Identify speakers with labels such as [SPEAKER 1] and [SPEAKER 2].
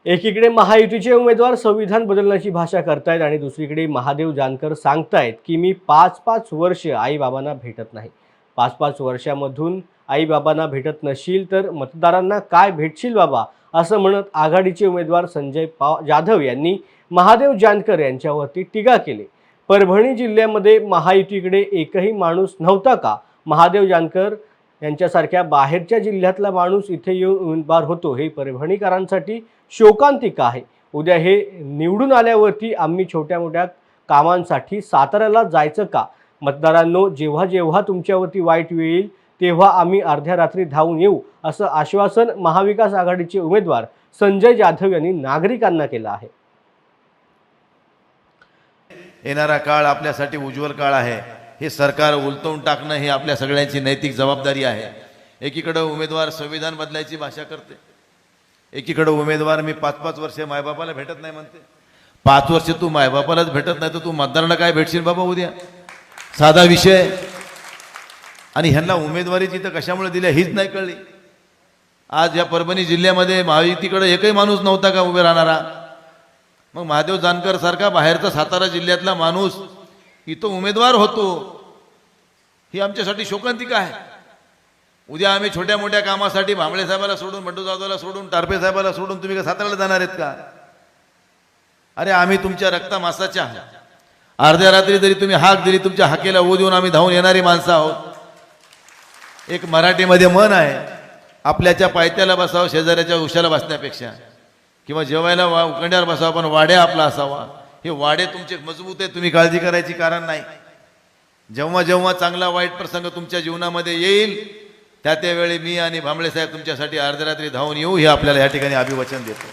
[SPEAKER 1] एकीकडे महायुतीचे उमेदवार संविधान बदलण्याची भाषा करतायत आणि दुसरीकडे महादेव जानकर सांगतायत की मी 5-5 वर्ष आई-बाबांना भेटत नाही. 5-5 वर्षामधून आई-बाबांना भेटत नशील तर मतदारांना काय भेटशील बाबा, असं म्हणत आघाडीचे उमेदवार संजय जाधव यांनी महादेव जानकर यांच्यावरती टीका केली. परभणी जिल्ह्यामध्ये महायुतीकडे एकही माणूस नव्हता का? महादेव जानकर यांच्यासारख्या बाहेरच्या जिल्ह्यातला माणूस इथे येऊन उमेदवार होतो, हे परभणीकरांसाठी शोकांतिका आहे. उद्या हे निवडून आल्यावरती आम्ही छोट्या मोठ्या कामांसाठी साताऱ्याला जायचं का? मतदारांनो, जेव्हा जेव्हा तुमच्यावरती वाईट वेळ येईल तेव्हा आम्ही अर्ध्या रात्री धावून येऊ, असं आश्वासन महाविकास आघाडीचे उमेदवार संजय जाधव यांनी नागरिकांना केलं आहे.
[SPEAKER 2] येणारा काळ आपल्यासाठी उज्ज्वल काळ आहे. हे सरकार उलटवून टाकणं ही आपल्या सगळ्यांची नैतिक जबाबदारी आहे. एकीकडे उमेदवार संविधान बदलायची भाषा करते, एकीकडे उमेदवार मी 5-5 वर्षे मायबापाला भेटत नाही म्हणते. 5 वर्ष तू मायबापालाच भेटत नाही तर तू मतदारांना काय भेटशील बाबा उद्या? साधा विषय. आणि ह्यांना उमेदवारी जिथं कशामुळे दिल्या हीच नाही कळली. आज या परभणी जिल्ह्यामध्ये महायुतीकडे एकही माणूस नव्हता का उभे राहणारा? मग महादेव जानकर सारखा बाहेरचा सातारा जिल्ह्यातला माणूस इथं उमेदवार होतो, ही आमच्यासाठी शोकांतिका आहे. उद्या आम्ही छोट्या मोठ्या कामासाठी भांबळे साहेबाला सोडून, बंडू जाधवला सोडून, टारपे साहेबाला सोडून तुम्ही का साताऱ्याला जाणार आहेत का? अरे आम्ही तुमच्या रक्तामासाच्या, अर्ध्या रात्री जरी तुम्ही हाक दिली तुमच्या हाकेला ओ देऊन आम्ही धावून येणारी माणसं आहोत. एक मराठीमध्ये म्हण आहे, आपल्याच्या पायथ्याला बसावं शेजाऱ्याच्या उशाला बसण्यापेक्षा, किंवा जेवायला उकंड्यावर बसावं पण वाड्या आपला असावा. हे वाडे तुमचे मजबूत आहे, तुम्ही काळजी करायची कारण नाही. जेव्हा जेव्हा चांगला वाईट प्रसंग तुमच्या जीवनामध्ये येईल त्यावेळी मी आणि भांबळे साहेब तुमच्यासाठी अर्ध्या रात्री धावून येऊ, हे आपल्याला या ठिकाणी अभिवचन देतो.